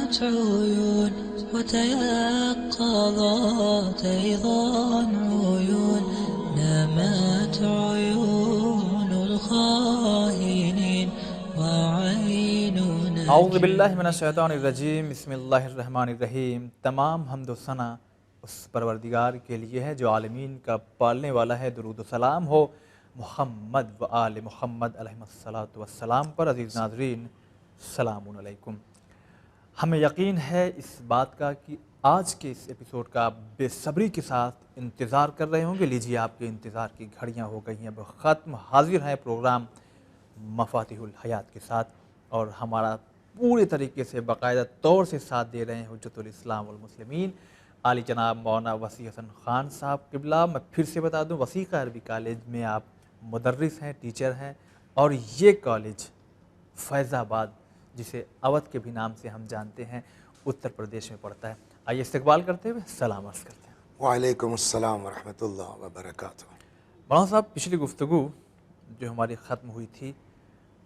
نامت عيون وتيقظت أيضا عيون نامت عيون الخائنين وعيننا اعوذ باللہ من الشیطان الرجیم بسم اللہ الرحمن الرحیم۔ تمام حمد و ثنا اس پروردگار کے لیے ہے جو عالمین کا پالنے والا ہے۔ درود و سلام ہو محمد و آل محمد علیہ الصلاۃ والسلام پر۔ عزیز ناظرین السلام علیکم۔ ہمیں یقین ہے اس بات کا کہ آج کے اس ایپیسوڈ کا آپ بے صبری کے ساتھ انتظار کر رہے ہوں گے۔ لیجیے آپ کے انتظار کی گھڑیاں ہو گئی ہیں ختم، حاضر ہیں پروگرام مفاتیح الحیات کے ساتھ، اور ہمارا پورے طریقے سے باقاعدہ طور سے ساتھ دے رہے ہیں حجت الاسلام والمسلمین عالی جناب مولانا وسیع حسن خان صاحب قبلہ۔ میں پھر سے بتا دوں، وسیقہ عربی کالج میں آپ مدرس ہیں، ٹیچر ہیں، اور یہ کالج فیض آباد، جسے اودھ کے بھی نام سے ہم جانتے ہیں، اتر پردیش میں پڑتا ہے۔ آئیے استقبال کرتے ہوئے سلام عرض کرتے ہیں۔ وعلیکم السلام ورحمۃ اللہ وبرکاتہ۔ مولانا صاحب، پچھلی گفتگو جو ہماری ختم ہوئی تھی،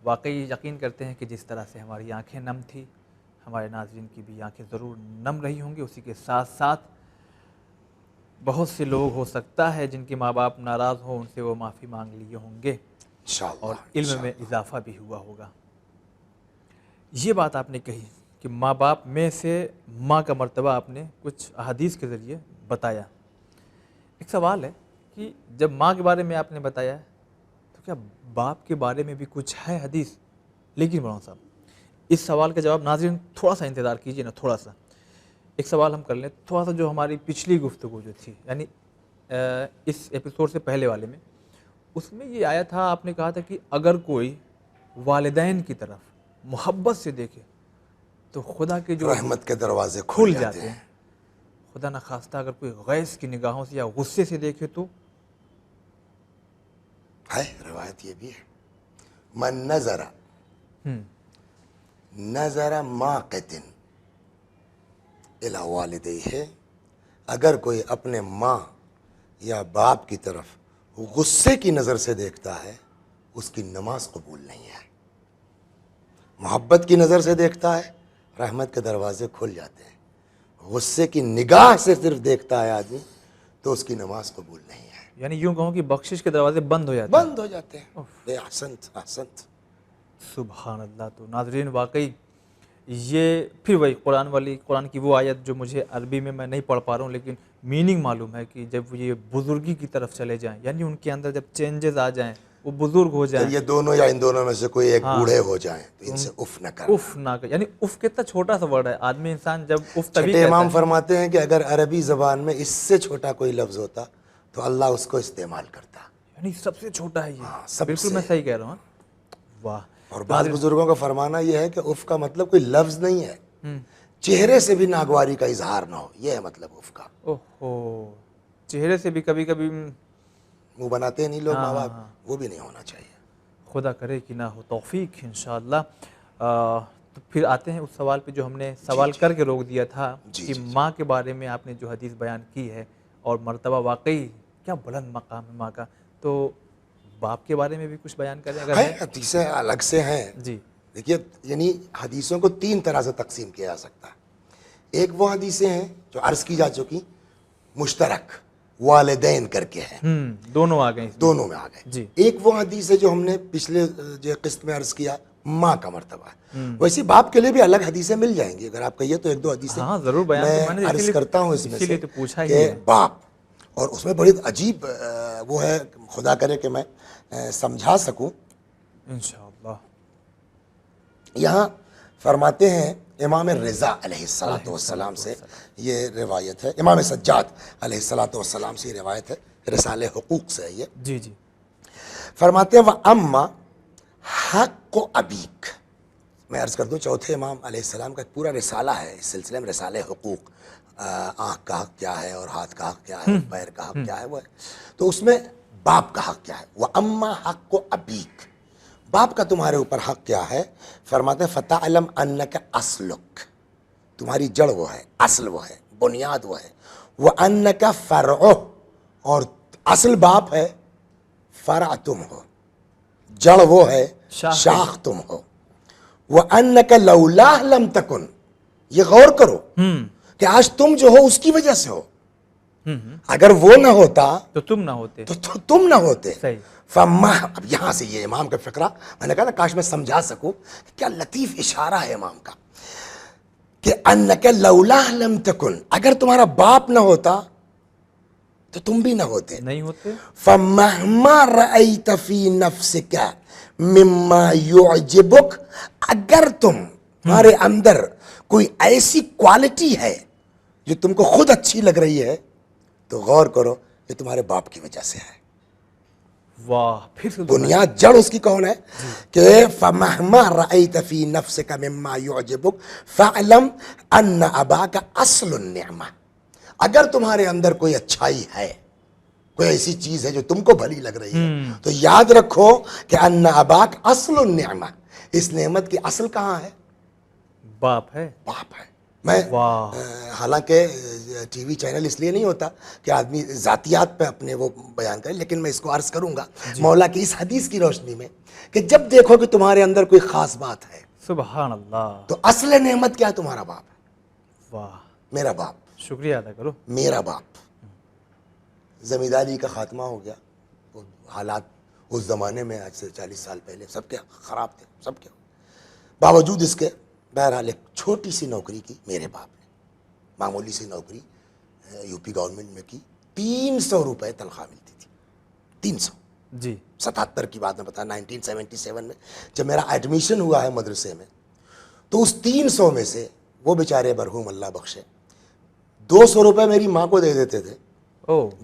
واقعی یقین کرتے ہیں کہ جس طرح سے ہماری آنکھیں نم تھی، ہمارے ناظرین کی بھی آنکھیں ضرور نم رہی ہوں گی۔ اسی کے ساتھ ساتھ بہت سے لوگ ہو سکتا ہے جن کے ماں باپ ناراض ہوں، ان سے وہ معافی مانگ لیے ہوں گے انشاءاللہ، اور علم میں اضافہ بھی ہوا ہوگا۔ یہ بات آپ نے کہی کہ ماں باپ میں سے ماں کا مرتبہ آپ نے کچھ احادیث کے ذریعے بتایا۔ ایک سوال ہے کہ جب ماں کے بارے میں آپ نے بتایا ہے تو کیا باپ کے بارے میں بھی کچھ ہے حدیث؟ لیکن مولانا صاحب، اس سوال کا جواب ناظرین تھوڑا سا انتظار کیجئے نا، تھوڑا سا ایک سوال ہم کر لیں، تھوڑا سا جو ہماری پچھلی گفتگو جو تھی، یعنی اس ایپیسوڈ سے پہلے والے میں، اس میں یہ آیا تھا، آپ نے کہا تھا کہ اگر کوئی والدین کی طرف محبت سے دیکھے تو خدا کے جو رحمت کے دروازے کھل جاتے ہیں۔ خدا نخواستہ اگر کوئی غیظ کی نگاہوں سے یا غصے سے دیکھے تو ہے، روایت یہ بھی ہے، من نظر ماقت الی والدیہ، اگر کوئی اپنے ماں یا باپ کی طرف غصے کی نظر سے دیکھتا ہے، اس کی نماز قبول نہیں ہے۔ محبت کی نظر سے دیکھتا ہے، رحمت کے دروازے کھل جاتے ہیں۔ غصے کی نگاہ سے صرف دیکھتا ہے آدمی تو اس کی نماز قبول نہیں ہے، یعنی یوں کہوں کہ بخشش کے دروازے بند ہو جاتے ہیں۔ بند ہو جاتے ہیں۔ بے احسنت احسنت۔ سبحان اللہ۔ تو ناظرین، واقعی یہ پھر وہی قرآن کی وہ آیت جو مجھے عربی میں نہیں پڑھ پا رہا ہوں، لیکن میننگ معلوم ہے کہ جب یہ بزرگی کی طرف چلے جائیں، یعنی ان کے اندر جب چینجز آ جائیں، وہ بزرگ ہو جائیں، جب یہ دونوں یا ان دونوں میں سے کوئی ایک بوڑھے ہو جائیں تو ان سے اف نہ کریں۔ اف نہ کہ، یعنی اف کتنا چھوٹا سا ورڈ ہے، آدمی انسان جب اف تبھی چھٹے کہتا امام ہے۔ فرماتے ہیں کہ اگر عربی زبان میں اس سے چھوٹا کوئی لفظ ہوتا تو اللہ اس کو استعمال کرتا۔ یعنی سب سے چھوٹا ہے یہ، سب بالکل سے۔ میں صحیح کہہ رہا ہوں۔ واہ۔ اور بعض بزرگوں کا فرمانا یہ ہے کہ اف کا مطلب کوئی لفظ نہیں ہے، چہرے سے بھی ناگواری کا اظہار نہ ہو، یہ ہے مطلب اف کا۔ اوہو، چہرے سے بھی کبھی کبھی منہ بناتے ہیں نہیں لوگ ماں باپ، وہ بھی نہیں ہونا چاہیے۔ خدا کرے کہ نہ ہو، توفیق انشاءاللہ۔ تو پھر آتے ہیں اس سوال پہ جو ہم نے سوال کر کے روک دیا تھا کہ ماں کے بارے میں آپ نے جو حدیث بیان کی ہے، اور مرتبہ واقعی کیا بلند مقام ہے ماں کا، تو باپ کے بارے میں بھی کچھ بیان کریں اگر ہے؟ حدیثیں الگ سے ہیں جی دیکھیے، یعنی حدیثوں کو تین طرح سے تقسیم کیا جا سکتا ہے۔ ایک وہ حدیثیں ہیں جو عرض کی جا چکی، مشترک والدین کر کے ہیں، دونوں آ گئے، دونوں میں آ گئے۔ جی۔ ایک وہ حدیث ہے جو ہم نے پچھلے جو قسط میں عرض کیا، ماں کا مرتبہ ہے۔ ویسے باپ کے لیے بھی الگ حدیثیں مل جائیں گی، اگر آپ کہیے تو ایک دو حدیثیں ضرور بیان میں عرض کرتا ہوں اس میں سے پوچھا کہ باپ، اور اس میں بڑی عجیب وہ ہے، خدا کرے کہ میں سمجھا سکوں انشاءاللہ۔ یہاں فرماتے ہیں امام رضا علیہ السلام سے یہ روایت ہے، امام سجاد علیہ السلام سے یہ روایت ہے، رسالہ حقوق سے ہے یہ۔ جی جی۔ فرماتے ہیں وَأَمَّا حَقُّ أَبِيكَ، میں عرض کر دوں چوتھے امام علیہ السلام کا ایک پورا رسالہ ہے اس سلسلے میں، رسالہ حقوق، آنکھ کا حق کیا ہے اور ہاتھ کا حق کیا ہے، پیر کا حق کیا ہے، وہ ہے تو اس میں باپ کا حق کیا ہے۔ وَأَمَّا حَقُّ أَبِيكَ، باپ کا تمہارے اوپر حق کیا ہے؟ فرماتے ہیں فَتَعْلَمْ أَنَّكَ أَصْلُكَ، تمہاری جڑ وہ ہے، اصل وہ ہے، بنیاد وہ ہے، وَأَنَّكَ فَرْعُهُ، اور اصل باپ ہے، فرع تم ہو، جڑ وہ ہے، شاخ تم ہو، وَأَنَّكَ لَوْلَاهُ لَمْ تَكُنْ، یہ غور کرو کہ آج تم جو ہو اس کی وجہ سے ہو. اگر وہ نہ ہوتا تو تم نہ ہوتے. تو تم نہ ہوتے. صحیح. اب یہاں سے یہ امام کا فقرہ میں نے کہا نا کاش میں سمجھا سکوں کہ کیا لطیف اشارہ ہے امام کا کہ انک لولا لم تکن, اگر تمہارا باپ نہ ہوتا تو تم بھی نہ ہوتے. نہیں ہوتے. فمہما رأیت فی نفسک مما یعجبک, اگر تمہارے اندر کوئی ایسی کوالٹی ہے جو تم کو خود اچھی لگ رہی ہے تو غور کرو یہ تمہارے باپ کی وجہ سے ہے. واہ. پھر سے بنیاد جڑ اس کی کون ہے کہ فمہما رأیت فی نفسک مما یعجبک فاعلم ان اباک اصل النعمہ, اگر تمہارے اندر کوئی اچھائی ہے, کوئی ایسی چیز ہے جو تم کو بھلی لگ رہی ہے, تو یاد رکھو کہ ان اباک اصل النعمہ, اس نعمت کی اصل کہاں ہے؟ باپ ہے. باپ ہے. میں حالانکہ ٹی وی چینل اس لیے نہیں ہوتا کہ آدمی ذاتیات پہ اپنے وہ بیان کرے, لیکن میں اس کو عرض کروں گا مولا کی اس حدیث کی روشنی میں کہ جب دیکھو کہ تمہارے اندر کوئی خاص بات ہے, سبحان اللہ, تو اصل نعمت کیا؟ تمہارا باپ ہے. واہ. میرا باپ, شکریہ ادا کرو. میرا باپ. زمینداری کا خاتمہ ہو گیا, وہ حالات اس زمانے میں آج سے 40 سال پہلے سب کے خراب تھے, سب کے. باوجود اس کے بہرحال ایک چھوٹی سی نوکری کی میرے باپ نے, معمولی سی نوکری یو پی گورنمنٹ میں کی, 300 روپے تنخواہ ملتی تھی. 300. جی. 77 کی بات میں بتا, 1977 میں جب میرا ایڈمیشن ہوا ہے مدرسے میں, تو اس 300 میں سے وہ بیچارے مرحوم اللہ بخشے 200 روپے میری ماں کو دے دیتے تھے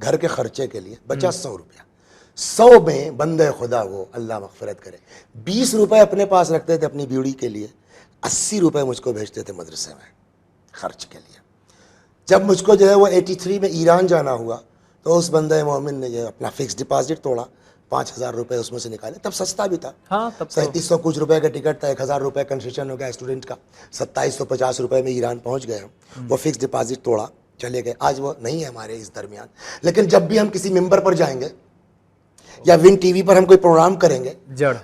گھر کے خرچے کے لیے, بچا 100 روپیہ. 100 میں بندے خدا وہ اللہ مغفرت کرے 20 روپے اپنے پاس رکھتے تھے اپنی بیوی کے لیے, 80 روپے مجھ کو بھیجتے تھے مدرسے میں خرچ کے لیے. جب مجھ کو جو ہے وہ 83 میں ایران جانا ہوا تو اس بندہ مومن نے جو اپنا فکس ڈپازٹ توڑا, 5000 روپے اس میں سے نکالے. تب سستا بھی تھا, 3700 کچھ روپے کا ٹکٹ تھا, 1000 روپے کنسیشن ہو گیا اسٹوڈنٹ کا, 2750 روپے میں ایران پہنچ گئے ہم. وہ فکس ڈپازٹ توڑا, چلے گئے. آج وہ نہیں ہے ہمارے اس درمیان, لیکن جب بھی ہم کسی ممبر پر جائیں گے یا ون ٹی وی پر ہم کوئی پروگرام کریں گے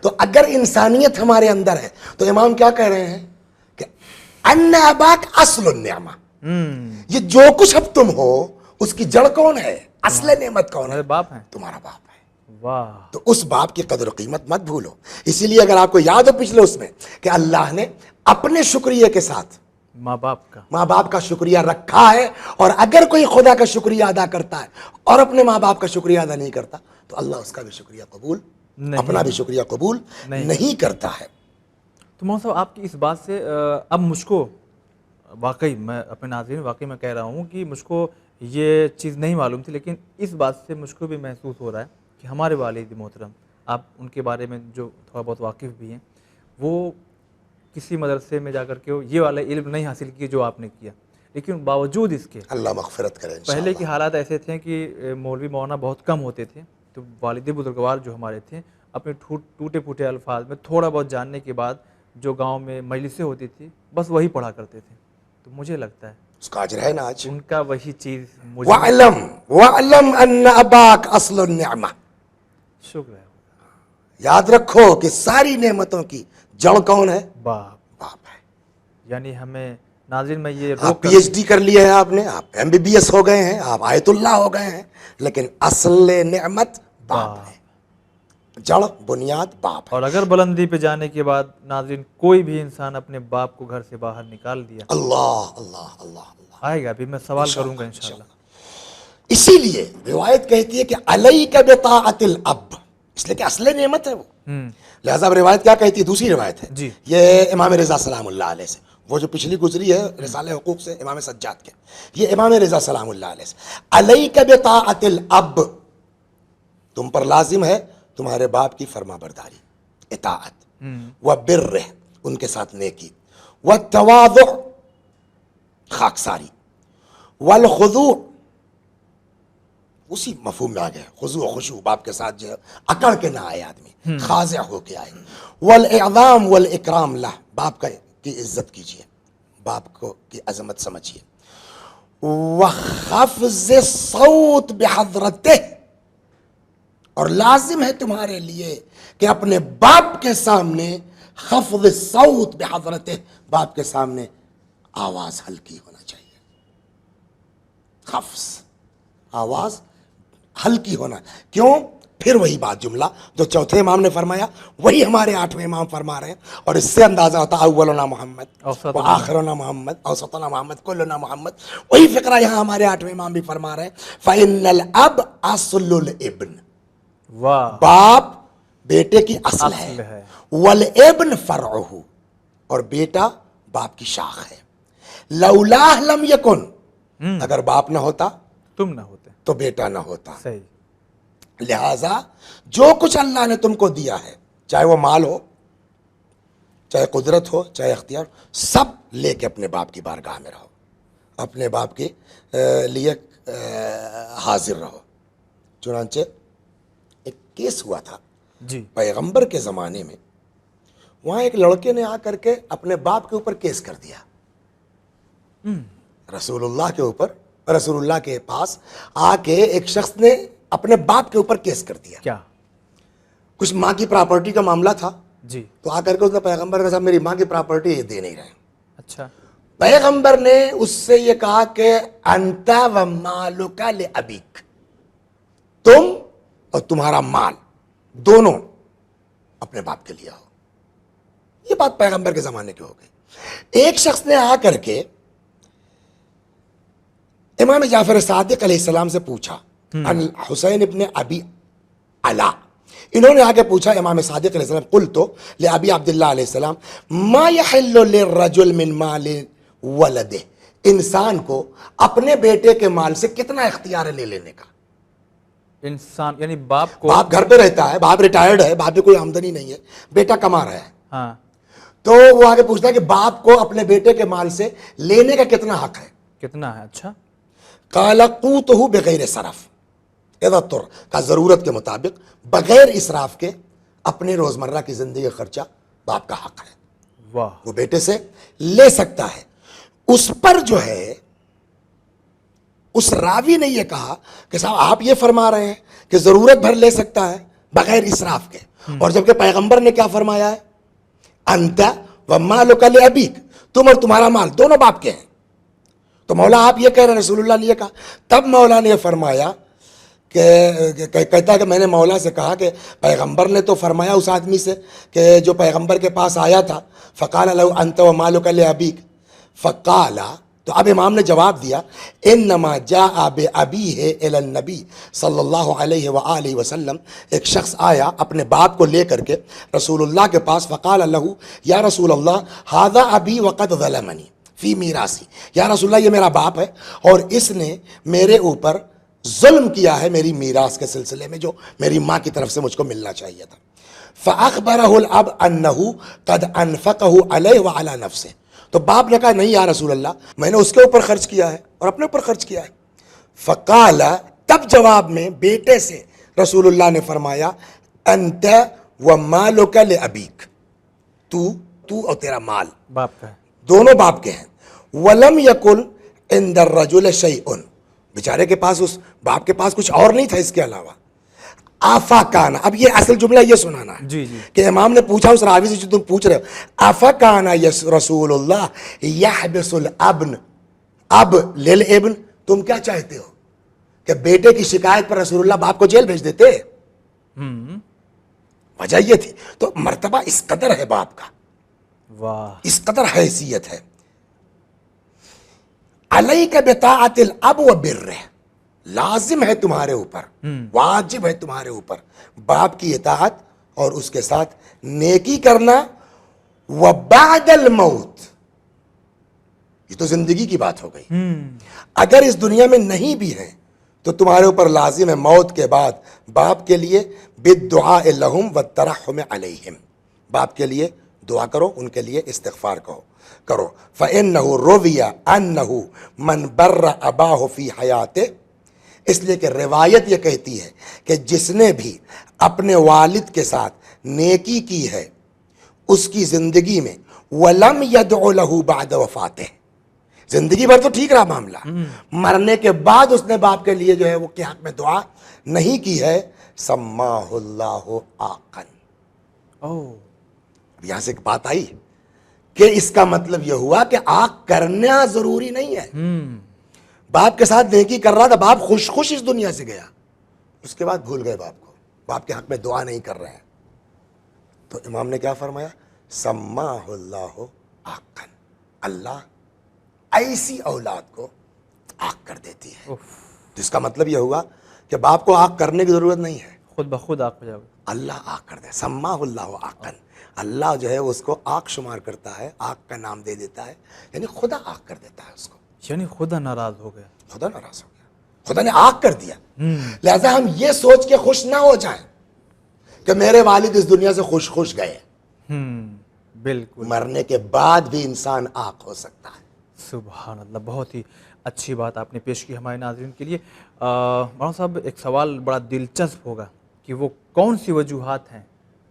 تو اگر انسانیت ہمارے اندر ہے تو امام کیا کہہ رہے ہیں کہ ان اباک اصل النعمہ, یہ جو کچھ اب تم ہو اس کی جڑ کون ہے؟ اصل نعمت کون ہے؟ باپ ہے. تمہارا باپ ہے. واہ. تو اس باپ کی قدر و قیمت مت بھولو. اسی لیے اگر آپ کو یاد ہو پچھلے اس میں کہ اللہ نے اپنے شکریہ کے ساتھ ماں باپ کا شکریہ رکھا ہے, اور اگر کوئی خدا کا شکریہ ادا کرتا ہے اور اپنے ماں باپ کا شکریہ ادا نہیں کرتا تو اللہ اس کا بھی شکریہ قبول اپنا بھی شکریہ قبول نہیں کرتا ہے. تو مولانا صاحب آپ کی اس بات سے اب مجھ کو واقعی, میں اپنے ناظرین واقعی میں کہہ رہا ہوں کہ مجھ کو یہ چیز نہیں معلوم تھی, لیکن اس بات سے مجھ کو بھی محسوس ہو رہا ہے کہ ہمارے والد محترم, آپ ان کے بارے میں جو تھوڑا بہت واقف بھی ہیں, وہ کسی مدرسے میں جا کر کے یہ والا علم نہیں حاصل کیا جو آپ نے کیا, لیکن باوجود اس کے اللہ مغفرت کرے انشاءاللہ. پہلے کے حالات ایسے تھے کہ مولوی مولانا بہت کم ہوتے تھے, تو والد بزرگوار جو ہمارے تھے اپنے ٹوٹے پھوٹے الفاظ میں تھوڑا بہت جاننے کے بعد جو گاؤں میں مجلسیں ہوتی تھی بس وہی پڑھا کرتے تھے. تو مجھے لگتا ہے اس کا اجر ہے نا آج, ان کا وہی چیز وَعْلَمْ أَنَّ أَبَاكَ أَصْلُ النِّعْمَةِ. شکر ہے. یاد رکھو کہ ساری نعمتوں کی جڑ کون ہے؟ باپ ہے. یعنی ہمیں ناظرین میں یہ آپ پی ایچ ڈی کر لیے ہیں, آپ نے, آپ ایم بی بی ایس ہو گئے ہیں, آپ آیت اللہ ہو گئے ہیں, لیکن اصل نعمت باپ ہے, جڑ بنیاد باپ ہے. اور اگر بلندی پہ جانے کے بعد ناظرین کوئی بھی انسان اپنے باپ کو گھر سے باہر نکال دیا, اللہ آئے گا, ابھی میں سوال کروں گا انشاءاللہ. اسی لیے روایت کہتی ہے کہ علیک بطاعت الاب, اس لیے کہ اصل نعمت ہے وہ. لہذا روایت کیا کہتی ہے, دوسری روایت ہے یہ امام رضا سلام اللہ علیہ سے, وہ جو پچھلی گزری ہے رسالہ حقوق سے امام سجاد کے, یہ امام رضا سلام اللہ علیہ سے, علیک بطاعت الاب, تم پر لازم ہے تمہارے باپ کی فرما برداری, اطاعت, وبرہ, ان کے ساتھ نیکی, والتواضع, خاکساری, والخضوع, اسی مفہوم میں آ گیا, خضوع خشوع, باپ کے ساتھ جو ہے اکڑ کے نہ آئے آدمی, خاضع ہو کے آئے, والاعظام والاکرام لہ, باپ کی عزت کیجئے, باپ کو کی عظمت سمجھیے, وخفض الصوت بحضرتہ, اور لازم ہے تمہارے لیے کہ اپنے باپ کے سامنے خفض الصوت بحضرتہ, باپ کے سامنے آواز ہلکی ہونا چاہیے. خفض, آواز ہلکی ہونا. کیوں؟ پھر وہی بات جملہ جو چوتھے امام نے فرمایا وہی ہمارے آٹھویں امام فرما رہے ہیں, اور اس سے اندازہ ہوتا ہے اولنا محمد و آخرنا محمد اوسطنا محمد کلنا محمد. وہی فقرہ یہاں ہمارے آٹھویں امام بھی فرما رہے ہیں. فإن الأب أصل الابن, واہ, باپ بیٹے کی اصل ہے. والابن فرعہ, اور بیٹا باپ کی شاخ ہے. لولا لم یکن, اگر باپ نہ ہوتا تم نہ ہوتے. تو بیٹا نہ ہوتا. صحیح. لہذا جو کچھ اللہ نے تم کو دیا ہے, چاہے وہ مال ہو, چاہے قدرت ہو, چاہے اختیار, سب لے کے اپنے باپ کی بارگاہ میں رہو, اپنے باپ کے لیے حاضر رہو. چنانچہ ایک کیس ہوا تھا جی. پیغمبر کے زمانے میں, وہاں ایک لڑکے نے آ کر کے اپنے باپ کے اوپر کیس کر دیا. رسول اللہ کے اوپر, رسول اللہ کے پاس آ کے ایک شخص نے اپنے باپ کے اوپر کیس کر دیا. کیا؟ کچھ ماں کی پراپرٹی کا معاملہ تھا. جی. تو آ کر کے اس نے پیغمبر کے ساتھ میری ماں کی پراپرٹی یہ دے نہیں رہے. اچھا. پیغمبر نے اس سے یہ کہا کہ انت و مالک لابیک, تم اور تمہارا مال دونوں اپنے باپ کے لیے ہو. یہ بات پیغمبر کے زمانے کی ہو گئی. ایک شخص نے آ کر کے امام جعفر صادق علیہ السلام سے پوچھا, حسین ابن ابی علا, انہوں نے آگے پوچھا امام صادق علیہ السلام, قلت لابی عبداللہ علیہ السلام ما یحل للرجل من مال ولدہ, انسان کو اپنے بیٹے کے مال سے کتنا اختیار ہے لے لینے کا؟ انسان یعنی باپ کو, باپ گھر پہ رہتا ہے, باپ ریٹائرڈ ہے, باپ کی کوئی آمدنی نہیں ہے, بیٹا کما رہا ہے. ہاں, تو وہ آگے پوچھتا ہے کہ باپ کو اپنے بیٹے کے مال سے لینے کا کتنا حق ہے؟ کتنا ہے؟ اچھا. قال قوتہ بغیر صرف, اذا اضطر, کا ضرورت کے مطابق بغیر اسراف کے اپنے روزمرہ کی زندگی کا خرچہ باپ کا حق ہے, واہ, وہ بیٹے سے لے سکتا ہے. اس پر جو ہے اس راوی نے یہ کہا کہ صاحب آپ یہ فرما رہے ہیں کہ ضرورت بھر لے سکتا ہے بغیر اسراف کے, اور جبکہ پیغمبر نے کیا فرمایا ہے, انت و مالک لابیک, تم اور تمہارا مال دونوں باپ کے ہیں. تو مولا آپ یہ کہہ رہے ہیں, رسول اللہ نے یہ کہا. تب مولا نے یہ فرمایا کہ کہتا ہے کہ میں نے مولا سے کہا کہ پیغمبر نے تو فرمایا اس آدمی سے کہ جو پیغمبر کے پاس آیا تھا, فقال لو انت و مالک لابیک, فقال, تو اب امام نے جواب دیا, انما جاء بابیہ الی النبی صلی اللہ علیہ وآلہ وسلم, ایک شخص آیا اپنے باپ کو لے کر کے رسول اللہ کے پاس, فقال لہ یا رسول اللہ ھذا ابی وقد ظلمنی فی میراثی, یا رسول اللہ یہ میرا باپ ہے اور اس نے میرے اوپر ظلم کیا ہے میری میراث کے سلسلے میں جو میری ماں کی طرف سے مجھ کو ملنا چاہیے تھا. فاخبرہ الاب انہ قد انفقہ علیہ وعلی نفسہ, تو باپ نے کہا نہیں یا رسول اللہ, میں نے اس کے اوپر خرچ کیا ہے اور اپنے اوپر خرچ کیا ہے. فقال, تب جواب میں بیٹے سے رسول اللہ نے فرمایا, انت و مالک لابیک, تو اور تیرا مال باپ کا ہے, دونوں باپ کے ہیں. ولم یکن عند الرجل شیء, بیچارے کے پاس, اس باپ کے پاس کچھ اور نہیں تھا اس کے علاوہ. آفا کانا, اب یہ اصل جملہ یہ سنانا ہے جی جی, کہ امام نے پوچھا اس راوی سے جو تم پوچھ رہے ہو, آفا کانا رسول اللہ یحبس الابن اب للابن, تم کیا چاہتے ہو کہ بیٹے کی شکایت پر رسول اللہ باپ کو جیل بھیج دیتے؟ وجہ یہ تھی. تو مرتبہ اس قدر ہے باپ کا, واہ, اس قدر حیثیت ہے. علیک بطاعت الاب و برہ, لازم ہے تمہارے اوپر, واجب ہے تمہارے اوپر باپ کی اطاعت اور اس کے ساتھ نیکی کرنا. وبعد الموت, یہ تو زندگی کی بات ہو گئی. اگر اس دنیا میں نہیں بھی ہے تو تمہارے اوپر لازم ہے موت کے بعد باپ کے لیے بالدعاء لہم والترحم علیہم, باپ کے لیے دعا کرو, ان کے لیے استغفار کرو. فإنہ روی انہ من بر اباہ فی حیاتہ, اس لیے کہ روایت یہ کہتی ہے کہ جس نے بھی اپنے والد کے ساتھ نیکی کی ہے اس کی زندگی میں, ولم یدع لہ بعد وفاتہ, زندگی بھر تو ٹھیک رہا معاملہ, مرنے کے بعد اس نے باپ کے لیے جو ہے وہ کے حق میں دعا نہیں کی ہے, سماہ اللہ آقن. اب یہاں سے ایک بات آئی کہ اس کا مطلب یہ ہوا کہ آنکھ کرنا ضروری نہیں ہے. باپ کے ساتھ نیکی کر رہا تھا, باپ خوش خوش اس دنیا سے گیا, اس کے بعد بھول گئے باپ کو, باپ کے حق میں دعا نہیں کر رہے ہیں. تو امام نے کیا فرمایا؟ سماہ اللہ عاقن, اللہ ایسی اولاد کو آنکھ کر دیتی ہے. جس کا مطلب یہ ہوا کہ باپ کو آنکھ کرنے کی ضرورت نہیں ہے, خود بخود آنکھ ہو جاؤ. اللہ آنکھ کر دے. سماہ اللہ عاقن, اللہ جو ہے اس کو آنکھ شمار کرتا ہے, آنکھ کا نام دے دیتا ہے, یعنی خدا آنکھ کر دیتا ہے اس کو. یعنی خدا ناراض ہو گیا, خدا ناراض ہو گیا, خدا نے آنکھ کر دیا. لہذا ہم یہ سوچ کے خوش نہ ہو جائیں کہ میرے والد اس دنیا سے خوش خوش گئے. بالکل, مرنے کے بعد بھی انسان آنکھ ہو سکتا ہے. سبحان اللہ, بہت ہی اچھی بات آپ نے پیش کی ہمارے ناظرین کے لیے. مولانا صاحب, ایک سوال بڑا دلچسپ ہوگا کہ وہ کون سی وجوہات ہیں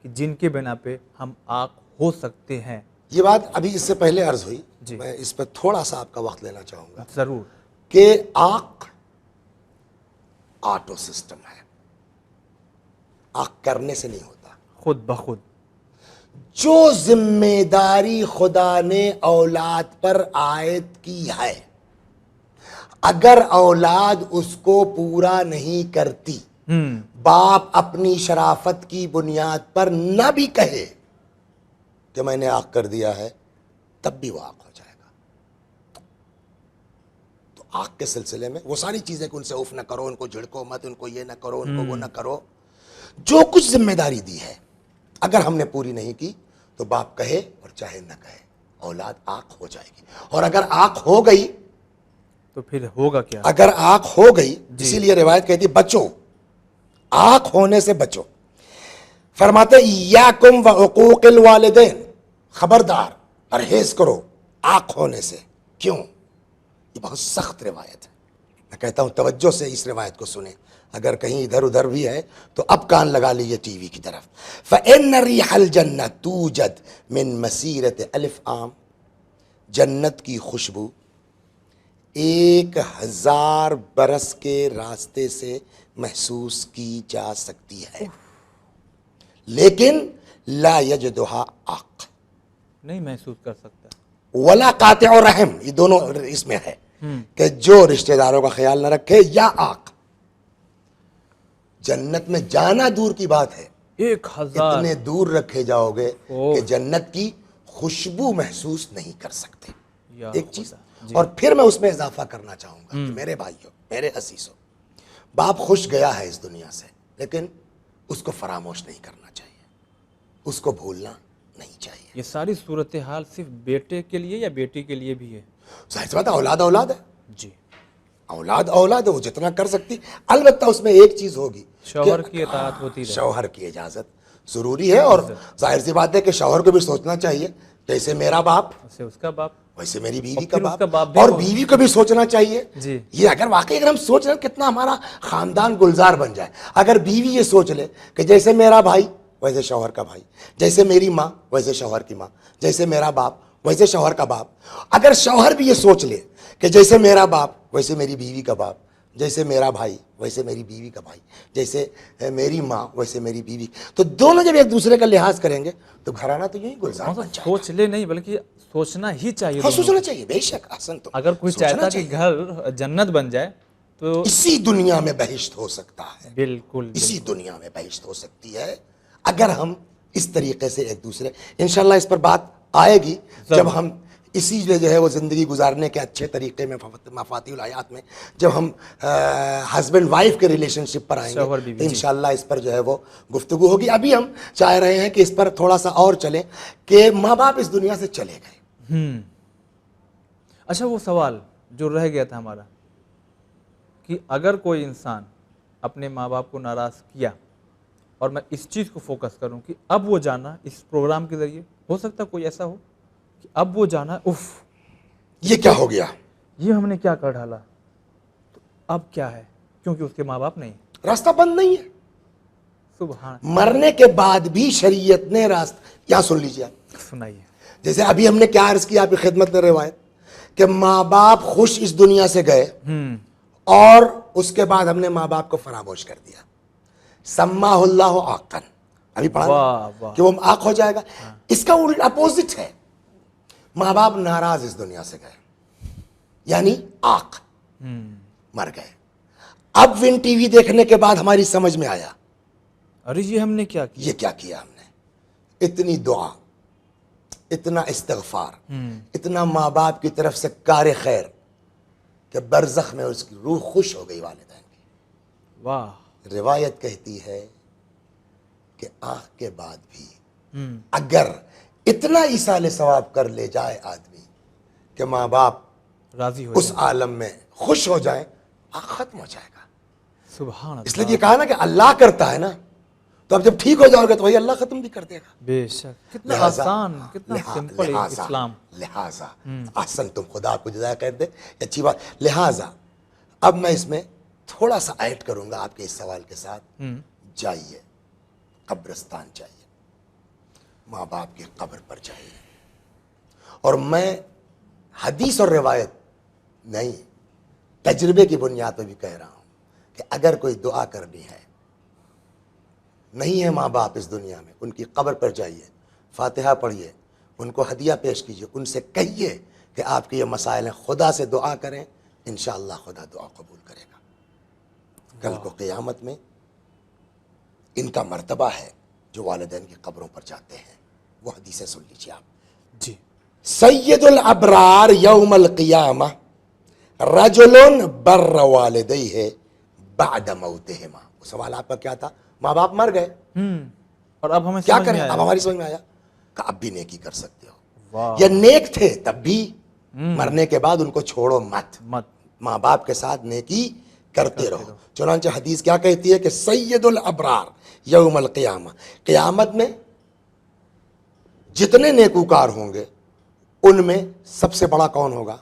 کہ جن کے بنا پہ ہم آنکھ ہو سکتے ہیں؟ یہ بات ابھی اس سے پہلے عرض ہوئی, جی. میں اس پہ تھوڑا سا آپ کا وقت لینا چاہوں گا. ضرور. کہ آنکھ آٹو سسٹم ہے, آنکھ کرنے سے نہیں ہوتا, خود بخود. جو ذمہ داری خدا نے اولاد پر عائد کی ہے, اگر اولاد اس کو پورا نہیں کرتی, باپ اپنی شرافت کی بنیاد پر نہ بھی کہے کہ میں نے آنکھ کر دیا ہے, تب بھی وہ آنکھ ہو جائے گا. تو آنکھ کے سلسلے میں وہ ساری چیزیں کہ ان سے اف نہ کرو, ان کو جھڑکو مت, ان کو یہ نہ کرو, ان کو وہ نہ کرو, جو کچھ ذمہ داری دی ہے اگر ہم نے پوری نہیں کی تو باپ کہے اور چاہے نہ کہے, اولاد آنکھ ہو جائے گی. اور اگر آنکھ ہو گئی تو پھر ہوگا کیا؟ اگر آنکھ ہو گئی, اسی لیے روایت کہتی بچو, آنکھ ہونے سے بچو. فرماتے ایاکم وعقوق الوالدین, خبردار پرہیز کرو آنکھ ہونے سے. کیوں؟ یہ بہت سخت روایت ہے. میں کہتا ہوں توجہ سے اس روایت کو سنیں, اگر کہیں ادھر ادھر بھی ہے تو اب کان لگا لیجیے ٹی وی کی طرف. فَإِنَّ رِيحَ الْجَنَّةِ تُوجَدْ مِن مَسِيرَةِ أَلْفِ عام, جنت کی خوشبو 1000 برس کے راستے سے محسوس کی جا سکتی ہے, لیکن لا یجدھا عاق, نہیں محسوس کر سکتا. ولا قاطع رحم, یہ دونوں اس میں ہے کہ جو رشتہ داروں کا خیال نہ رکھے یا آنکھ. جنت میں جانا دور کی بات ہے, 1000 اتنے دور رکھے جاؤ گے کہ جنت کی خوشبو محسوس نہیں کر سکتے. ایک چیز اور پھر میں اس میں اضافہ کرنا چاہوں گا کہ میرے بھائیوں, میرے عزیزوں, باپ خوش گیا ہے اس دنیا سے, لیکن اس کو فراموش نہیں کرنا چاہیے, اس کو بھولنا نہیں چاہیے. یہ ساری صورتحال صرف بیٹے کے لیے یا بیٹی کے لیے بھی ہے؟ ظاہر سی بات ہے, اولاد اولاد ہے. جی, اولاد اولاد ہے, وہ جتنا کر سکتی. البتہ اس میں ایک چیز ہوگی, شوہر کی اطاعت ہوتی رہے. شوہر کی اجازت ضروری ہے, اور ظاہر سی بات ہے کہ شوہر کو بھی سوچنا چاہیے جیسے میرا باپ اسے اس کا باپ, ویسے میری بیوی پھر کا اس کا باپ, باپ بھی اور ہو. بیوی کو بھی سوچنا چاہیے. جی, یہ اگر واقعی اگر ہم سوچ رہے ہیں کتنا ہمارا خاندان گلزار بن جائے. اگر بیوی یہ سوچ لے کہ جیسے میرا بھائی ویسے شوہر کا بھائی, جیسے میری ماں ویسے شوہر کی ماں, جیسے میرا باپ ویسے شوہر کا باپ. اگر شوہر بھی یہ سوچ لے کہ جیسے میرا باپ ویسے میری بیوی کا باپ, جیسے میرا بھائی ویسے میری بیوی کا بھائی, جیسے میری ماں ویسے میری بیوی, تو دونوں جب ایک دوسرے کا لحاظ کریں گے تو گھرانہ تو یہی گلزار بن جائے گا. سوچ لے نہیں بلکہ سوچنا ہی چاہیے. ہاں, سوچنا چاہیے, بے شک. احسن. تو اگر کوئی چاہتا کہ گھر جنت بن جائے تو اسی دنیا میں بہشت ہو سکتا ہے. بالکل, اسی دنیا میں بہشت ہو سکتی ہے اگر ہم اس طریقے سے ایک دوسرے, انشاءاللہ اس پر بات آئے گی جب ہم اسی جو ہے وہ زندگی گزارنے کے اچھے طریقے میں مفاتیح الحیات میں جب ہم ہسبینڈ وائف کے ریلیشن شپ پر آئیں گے تو انشاءاللہ اس پر جو ہے وہ گفتگو ہوگی. ابھی ہم چاہ رہے ہیں کہ اس پر تھوڑا سا اور چلیں کہ ماں باپ اس دنیا سے چلے گئے. اچھا, وہ سوال جو رہ گیا تھا ہمارا کہ اگر کوئی انسان اپنے ماں باپ کو ناراض کیا, اور میں اس چیز کو فوکس کروں کہ اب وہ جانا اس پروگرام کے ذریعے, ہو سکتا کوئی ایسا ہو کہ اب وہ جانا, اف یہ کیا ہو گیا, یہ ہم نے کیا کر ڈالا, تو اب کیا ہے, کیونکہ اس کے ماں باپ نہیں, راستہ بند نہیں ہے. سبحان, مرنے کے بعد بھی شریعت نے راستہ, کیا سن لیجیے آپ, سنائیے. جیسے ابھی ہم نے کیا عرض کیا آپ کی خدمت میں روایت کہ ماں باپ خوش اس دنیا سے گئے اور اس کے بعد ہم نے ماں باپ کو فراموش کر دیا. سماہ اللہ عاقن, ابھی پڑھا کہ وہ آنکھ ہو جائے گا. اس کا اپوزٹ ہے, ماں باپ ناراض اس دنیا سے گئے، یعنی آنکھ مر گئے. اب ون ٹی وی دیکھنے کے بعد ہماری سمجھ میں آیا ارے یہ ہم نے کیا کیا. یہ کیا کیا ہم نے. اتنی دعا، اتنا استغفار، اتنا ماں باپ کی طرف سے کار خیر کہ برزخ میں اس کی روح خوش ہو گئی والدین کی. واہ. روایت کہتی ہے کہ آنکھ کے بعد بھی اگر اتنا ایصال ثواب کر لے جائے آدمی کہ ماں باپ راضی ہو اس عالم میں خوش ہو جائیں، آنکھ ختم ہو جائے گا. سبحان اللہ. اس لیے یہ کہا نا کہ اللہ کرتا ہے نا، تو اب جب ٹھیک ہو جاؤ گے تو وہی اللہ ختم بھی کر دے گا. بے شک. کتنا آسان، کتنا سمپل اسلام. لہٰذا احسن تم، خدا آپ کو جزائے خیر دے، یہ اچھی بات. لہٰذا اب میں اس میں تھوڑا سا ایڈ کروں گا آپ کے اس سوال کے ساتھ. جائیے قبرستان جائیے، ماں باپ کی قبر پر جائیے. اور میں حدیث اور روایت نہیں، تجربے کی بنیاد پہ بھی کہہ رہا ہوں کہ اگر کوئی دعا کرنی ہے، نہیں ہے ماں باپ اس دنیا میں، ان کی قبر پر جائیے، فاتحہ پڑھیے، ان کو ہدیہ پیش کیجیے، ان سے کہیے کہ آپ کے یہ مسائل ہیں، خدا سے دعا کریں، انشاءاللہ خدا دعا قبول کرے گا. کل کو قیامت میں ان کا مرتبہ ہے جو والدین کی قبروں پر جاتے ہیں. وہ حدیثیں سن لیجیے آپ. جی. سید الابرار یوم القیامہ رجل بر والدیہ بعد موتہما. وہ سوال آپ کا کیا تھا؟ ماں باپ مر گئے اور اب ہمیں کیا سمجھ کریں؟ میں آیا. اب ہماری سمجھ میں آیا کہ اب بھی نیکی کر سکتے ہو. واہ. یا نیک تھے تب بھی، مرنے کے بعد ان کو چھوڑو مت، مت. ماں باپ کے ساتھ نیکی کرتے رہو. چنانچہ حدیث کیا کہتی ہے کہ سید الابرار یوم القیامہ، قیامت میں جتنے نیکوکار ہوں گے ان میں سب سے بڑا کون ہوگا؟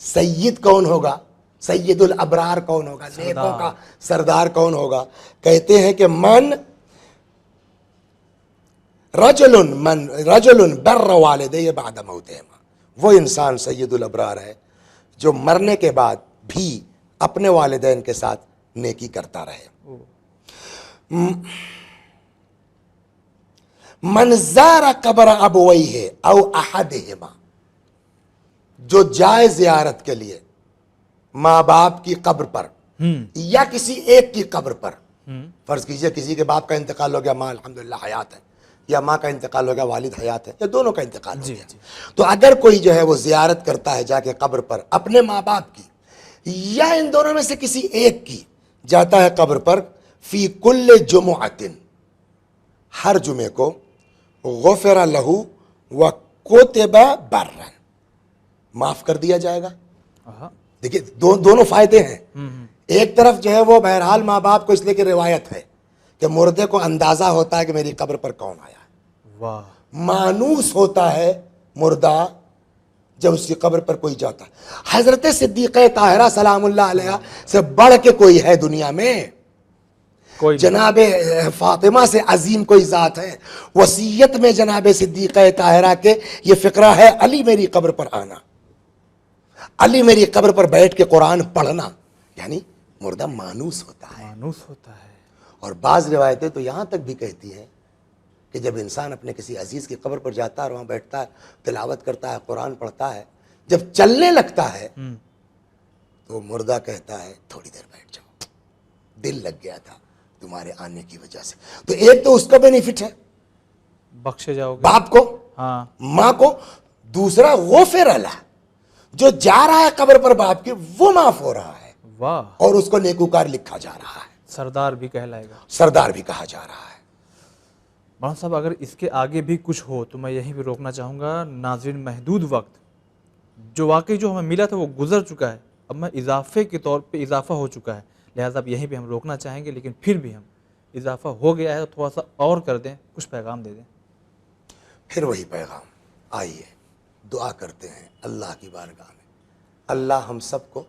سید کون ہوگا؟ سید الابرار کون ہوگا؟ نیکوں کا سردار کون ہوگا؟ کہتے ہیں کہ رجل بر والدیہ بعد موتہما. وہ انسان سید الابرار ہے جو مرنے کے بعد بھی اپنے والدین کے ساتھ نیکی کرتا رہے. من زار قبر ابویہ او احدہما، جو جائے زیارت کے لیے ماں باپ کی قبر پر یا کسی ایک کی قبر پر. فرض کیجئے کسی کے باپ کا انتقال ہو گیا، ماں الحمدللہ حیات ہے، یا ماں کا انتقال ہو گیا، والد حیات ہے، یا دونوں کا انتقال ہو گیا. تو اگر کوئی جو ہے وہ زیارت کرتا ہے جا کے قبر پر اپنے ماں باپ کی یا ان دونوں میں سے کسی ایک کی، جاتا ہے قبر پر، فی کل جمعۃ، ہر جمعے کو، غفر لہ وکتب برا، معاف کر دیا جائے گا. دیکھیے دونوں فائدے ہیں. ایک طرف جو ہے وہ بہرحال ماں باپ کو، اس لیے کہ روایت ہے کہ مردے کو اندازہ ہوتا ہے کہ میری قبر پر کون آیا ہے. واہ. مانوس ہوتا ہے مردہ جب اس کی قبر پر کوئی جاتا ہے. حضرت صدیقہ طاہرہ سلام اللہ علیہ سے بڑھ کے کوئی ہے دنیا میں؟ کوئی جناب فاطمہ سے عظیم کوئی ذات ہے. وصیت میں جناب صدیقہ طاہرہ کے یہ فقرہ ہے، علی میری قبر پر آنا، علی میری قبر پر بیٹھ کے قرآن پڑھنا. یعنی مردہ مانوس ہوتا ہے. مانوس ہوتا ہے. اور بعض روایتیں تو یہاں تک بھی کہتی ہیں کہ جب انسان اپنے کسی عزیز کی قبر پر جاتا ہے اور وہاں بیٹھتا ہے، تلاوت کرتا ہے، قرآن پڑھتا ہے، جب چلنے لگتا ہے تو مردہ کہتا ہے تھوڑی دیر بیٹھ جاؤ، دل لگ گیا تھا تمہارے آنے کی وجہ سے. تو ایک تو اس کا بینیفٹ ہے بخشے جاؤ گے باپ کو، ہاں، ماں کو. دوسرا غفر لہ، جو جا رہا ہے قبر پر باپ کی، وہ معاف ہو رہا ہے واہ. اور اس کو نیکوکار لکھا جا رہا ہے، سردار بھی کہلائے گا. سردار بھی کہا جا رہا ہے. مولانا صاحب اگر اس کے آگے بھی کچھ ہو تو میں یہیں بھی روکنا چاہوں گا. ناظرین، محدود وقت جو واقعی جو ہمیں ملا تھا وہ گزر چکا ہے، اب میں اضافے کے طور پہ اضافہ ہو چکا ہے، لہٰذا اب یہیں بھی ہم روکنا چاہیں گے. لیکن پھر بھی ہم اضافہ ہو گیا ہے تو تھوڑا سا اور کر دیں، کچھ پیغام دے دیں. پھر وہی پیغام. آئیے دعا کرتے ہیں اللہ کی بارگاہ میں، اللہ ہم سب کو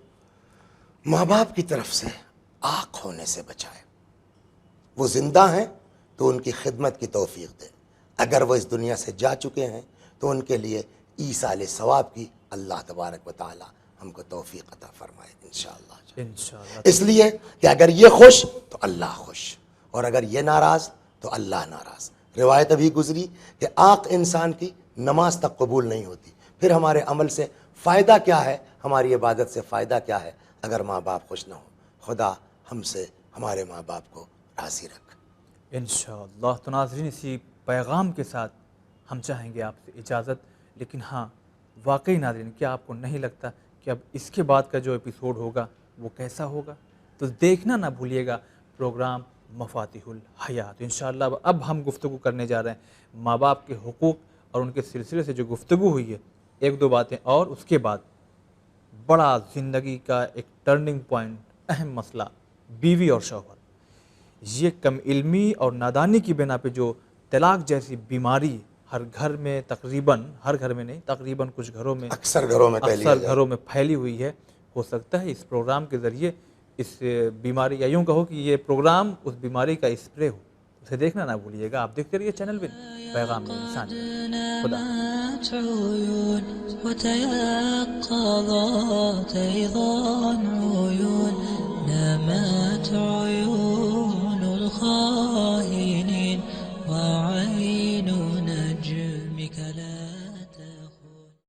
ماں باپ کی طرف سے آنکھ ہونے سے بچائے. وہ زندہ ہیں تو ان کی خدمت کی توفیق دے، اگر وہ اس دنیا سے جا چکے ہیں تو ان کے لیے ایصال ثواب کی اللہ تبارک و تعالی ہم کو توفیق عطا فرمائے انشاءاللہ. انشاءاللہ. اس لیے کہ اگر یہ خوش تو اللہ خوش، اور اگر یہ ناراض تو اللہ ناراض. روایت ابھی گزری کہ آنکھ انسان کی نماز تک قبول نہیں ہوتی، پھر ہمارے عمل سے فائدہ کیا ہے، ہماری عبادت سے فائدہ کیا ہے اگر ماں باپ خوش نہ ہوں؟ خدا ہم سے ہمارے ماں باپ کو راضی رکھ۔ انشاءاللہ۔ تو ناظرین، اسی پیغام کے ساتھ ہم چاہیں گے آپ سے اجازت، لیکن ہاں واقعی ناظرین، کیا آپ کو نہیں لگتا کہ اب اس کے بعد کا جو ایپیسوڈ ہوگا وہ کیسا ہوگا؟ تو دیکھنا نہ بھولیے گا پروگرام مفاتیح الحیات۔ انشاءاللہ اب ہم گفتگو کرنے جا رہے ہیں ماں باپ کے حقوق اور ان کے سلسلے سے جو گفتگو ہوئی ہے، ایک دو باتیں اور اس کے بعد بڑا زندگی کا ایک ٹرننگ پوائنٹ، اہم مسئلہ، بیوی اور شوہر، یہ کم علمی اور نادانی کی بنا پہ جو طلاق جیسی بیماری ہر گھر میں، تقریباً ہر گھر میں نہیں، تقریباً کچھ گھروں میں، اکثر گھروں میں پھیلی ہوئی ہے، ہو سکتا ہے اس پروگرام کے ذریعے اس بیماری، یا یوں کہو کہ یہ پروگرام اس بیماری کا اسپرے ہو۔ اسے دیکھنا نہ بھولیے گا، آپ دیکھتے رہیے چینل ون پیغام انسانی۔ خدا نامت عيون وتيقظت أيضا عيون، نامت عيون الخائنين وعين